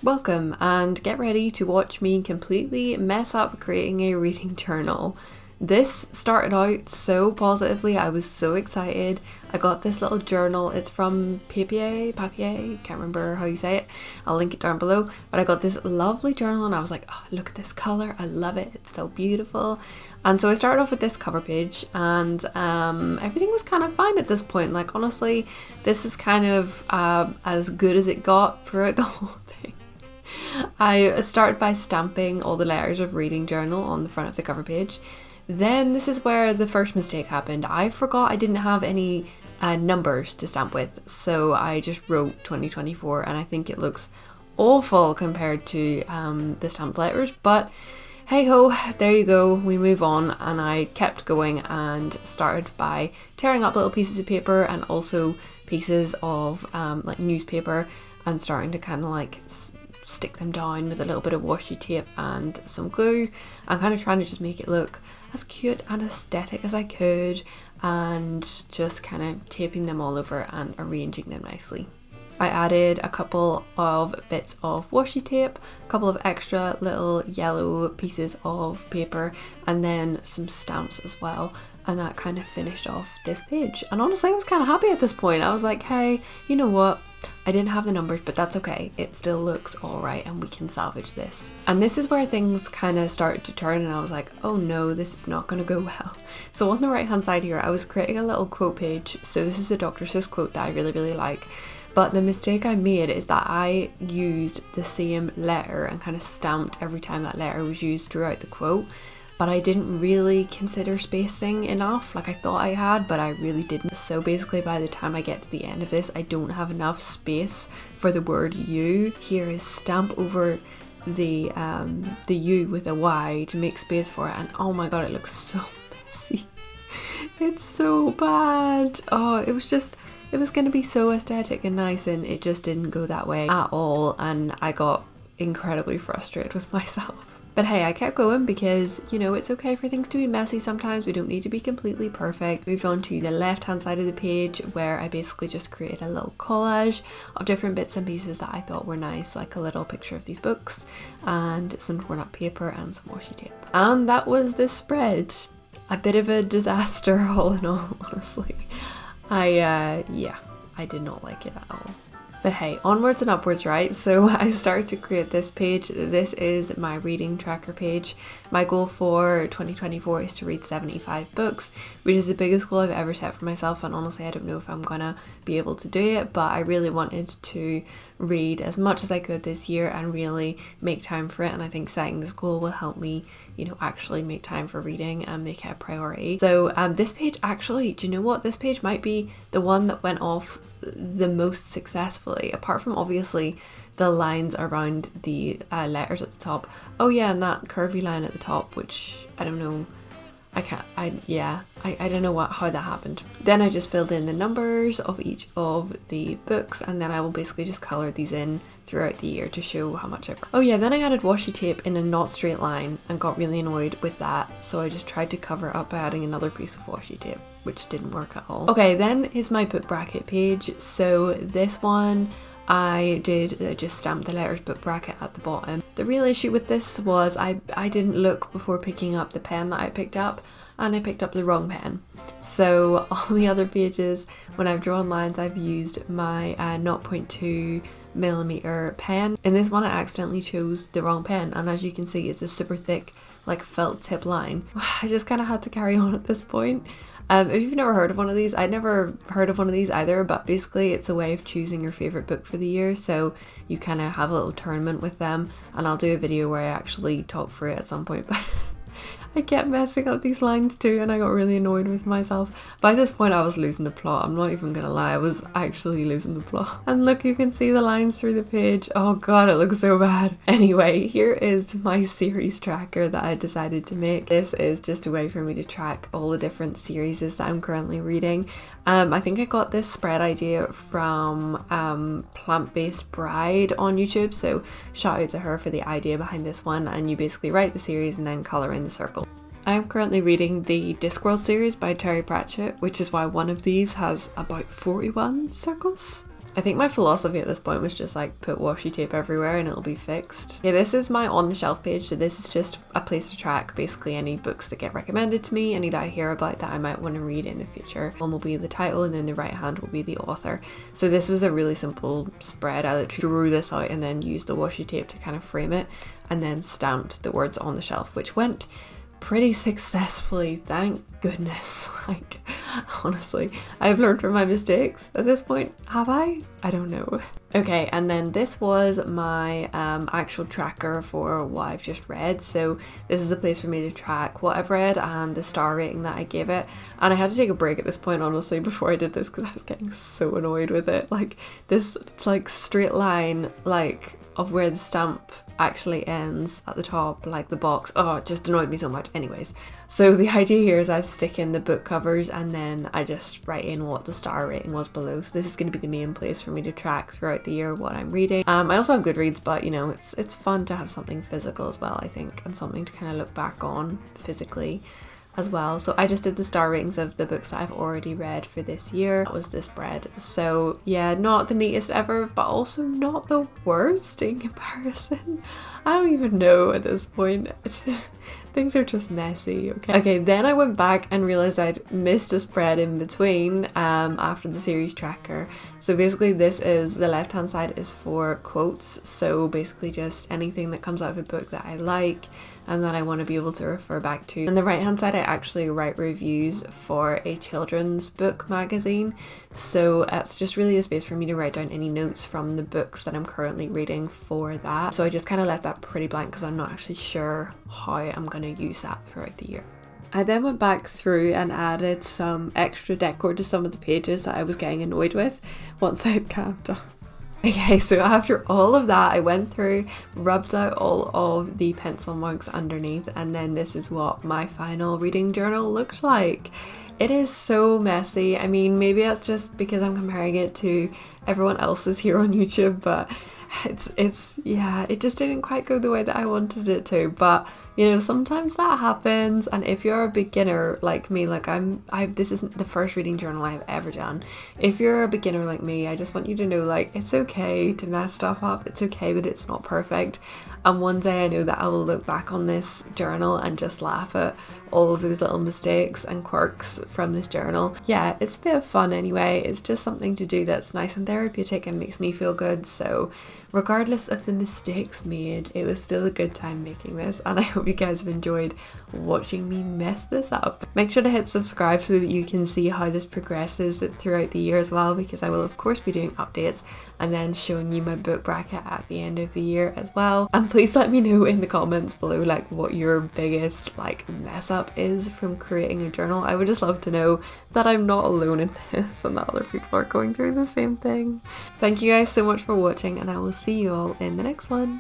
Welcome and get ready to watch me completely mess up creating a reading journal. This started out so positively, I was so excited. I got this little journal, it's from Papier, can't remember how you say it, I'll link it down below, but I got this lovely journal and I was like, oh, look at this colour, I love it, it's so beautiful. And so I started off with this cover page and everything was kind of fine at this point. Like honestly, this is kind of as good as it got throughout the whole thing. I started by stamping all the letters of reading journal on the front of the cover page. Then this is where the first mistake happened. I forgot I didn't have any numbers to stamp with, so I just wrote 2024 and I think it looks awful compared to the stamped letters, but hey ho, there you go, we move on. And I kept going and started by tearing up little pieces of paper and also pieces of like newspaper and starting to kind of like stick them down with a little bit of washi tape and some glue and kind of trying to just make it look as cute and aesthetic as I could, and just kind of taping them all over and arranging them nicely. I added a couple of bits of washi tape, a couple of extra little yellow pieces of paper, and then some stamps as well, and that kind of finished off this page. And honestly, I was kind of happy at this point. I was like, hey, you know what? I didn't have the numbers, but that's okay. It still looks alright and we can salvage this. And this is where things kind of started to turn and I was like, oh no, this is not going to go well. So on the right hand side here, I was creating a little quote page. So this is a Dr. Seuss quote that I really like. But the mistake I made is that I used the same letter and kind of stamped every time that letter was used throughout the quote. But I didn't really consider spacing enough. Like I thought I had, but I really didn't. So basically by the time I get to the end of this, I don't have enough space for the word you. Here is stamp over the U with a Y to make space for it. And oh my god, it looks so messy. It's so bad. Oh, it was going to be so aesthetic and nice and it just didn't go that way at all. And I got incredibly frustrated with myself. But hey, I kept going because, you know, it's okay for things to be messy sometimes. We don't need to be completely perfect. Moved on to the left hand side of the page where I basically just created a little collage of different bits and pieces that I thought were nice, like a little picture of these books and some torn up paper and some washi tape. And that was this spread. A bit of a disaster all in all, honestly. I did not like it at all. But hey, onwards and upwards, right? So I started to create this page. This is my reading tracker page. My goal for 2024 is to read 75 books, which is the biggest goal I've ever set for myself. And honestly, I don't know if I'm gonna be able to do it, but I really wanted to read as much as I could this year and really make time for it. And I think setting this goal will help me, you know, actually make time for reading and make it a priority. So this page actually, do you know what? This page might be the one that went off the most successfully, apart from obviously the lines around the letters at the top. Oh yeah, and that curvy line at the top, which I don't know, I don't know how that happened. Then I just filled in the numbers of each of the books and then I will basically just colour these in throughout the year to show how much I've read. Oh yeah, then I added washi tape in a not straight line and got really annoyed with that, so I just tried to cover it up by adding another piece of washi tape, which didn't work at all. Okay, then is my book bracket page. So this one I did just stamp the letters book bracket at the bottom. The real issue with this was I didn't look before picking up the pen that I picked up, and I picked up the wrong pen. So all the other pages, when I've drawn lines, I've used my 0.2mm pen. In this one I accidentally chose the wrong pen, and as you can see it's a super thick like felt tip line. I just kind of had to carry on at this point. If you've never heard of one of these, I'd never heard of one of these either, but basically it's a way of choosing your favourite book for the year. So you kind of have a little tournament with them, and I'll do a video where I actually talk through it at some point. I kept messing up these lines too and I got really annoyed with myself. By this point I was losing the plot, I'm not even gonna lie, I was actually losing the plot. And look, you can see the lines through the page. Oh god, it looks so bad. Anyway, here is my series tracker that I decided to make. This is just a way for me to track all the different series that I'm currently reading. I think I got this spread idea from Plant-Based Bride on YouTube, so shout out to her for the idea behind this one, and you basically write the series and then colour in the circle. I am currently reading the Discworld series by Terry Pratchett, which is why one of these has about 41 circles. I think my philosophy at this point was just like put washi tape everywhere and it'll be fixed. Okay, this is my on the shelf page, so this is just a place to track basically any books that get recommended to me, any that I hear about that I might want to read in the future. One will be the title and then the right hand will be the author. So this was a really simple spread. I literally drew this out and then used the washi tape to kind of frame it and then stamped the words on the shelf, which went pretty successfully, thank goodness. Like, honestly, I've learned from my mistakes at this point. Have I? I don't know. Okay, and then this was my actual tracker for what I've just read. So this is a place for me to track what I've read and the star rating that I gave it. And I had to take a break at this point, honestly, before I did this because I was getting so annoyed with it. Like, this, it's like straight line, like, of where the stamp actually ends at the top, like the box. Oh, it just annoyed me so much. Anyways, so the idea here is I stick in the book covers and then I just write in what the star rating was below. So this is going to be the main place for me to track throughout the year what I'm reading. I also have Goodreads, but you know, it's fun to have something physical as well, I think, and something to kind of look back on physically as well. So I just did the star ratings of the books I've already read for this year. That was this spread. So yeah, not the neatest ever, but also not the worst in comparison. I don't even know at this point. Things are just messy. Okay, then I went back and realized I'd missed a spread in between after the series tracker. So basically this is, the left hand side is for quotes, so basically just anything that comes out of a book that I like and that I want to be able to refer back to. And the right hand side I actually write reviews for a children's book magazine, so it's just really a space for me to write down any notes from the books that I'm currently reading for that. So I just kind of left that pretty blank because I'm not actually sure how I'm going to use that throughout the year. I then went back through and added some extra decor to some of the pages that I was getting annoyed with once I had calmed down. Okay, so after all of that, I went through, rubbed out all of the pencil marks underneath, and then this is what my final reading journal looked like. It is so messy. I mean, maybe that's just because I'm comparing it to everyone else's here on YouTube, but yeah, it just didn't quite go the way that I wanted it to. But you know, sometimes that happens, and if you're a beginner like me, like this isn't the first reading journal I've ever done. If you're a beginner like me, I just want you to know, like, it's okay to mess stuff up. It's okay that it's not perfect. And one day I know that I will look back on this journal and just laugh at all of those little mistakes and quirks from this journal. Yeah, it's a bit of fun anyway. It's just something to do that's nice and therapeutic and makes me feel good. So regardless of the mistakes made, it was still a good time making this, and I hope you guys have enjoyed watching me mess this up. Make sure to hit subscribe so that you can see how this progresses throughout the year as well, because I will of course be doing updates and then showing you my book bracket at the end of the year as well. And please let me know in the comments below like what your biggest like mess up is from creating a journal. I would just love to know that I'm not alone in this and that other people are going through the same thing. Thank you guys so much for watching, and I will see you all in the next one.